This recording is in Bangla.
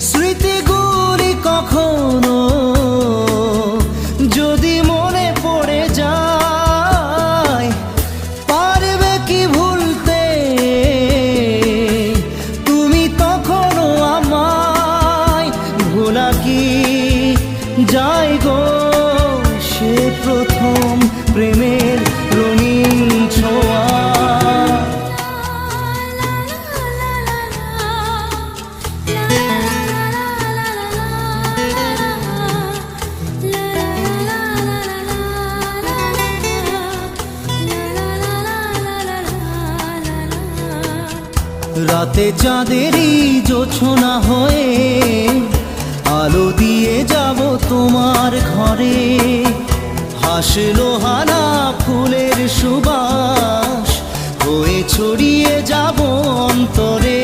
স্মৃতিগুলি কখনো যদি মনে পড়ে যায়, পারবে কি ভুলতে তুমি তখনো আমায়? ভোলা কি যায় গো সে প্রথম প্রেমের রঙিন ছোঁয়া? রাতে চাঁদেরই জোছনা হয়ে আলো দিয়ে যাব তোমার ঘরে। হাসলো হানা ফুলের সুবাস হয়ে ছড়িয়ে যাব অন্তরে।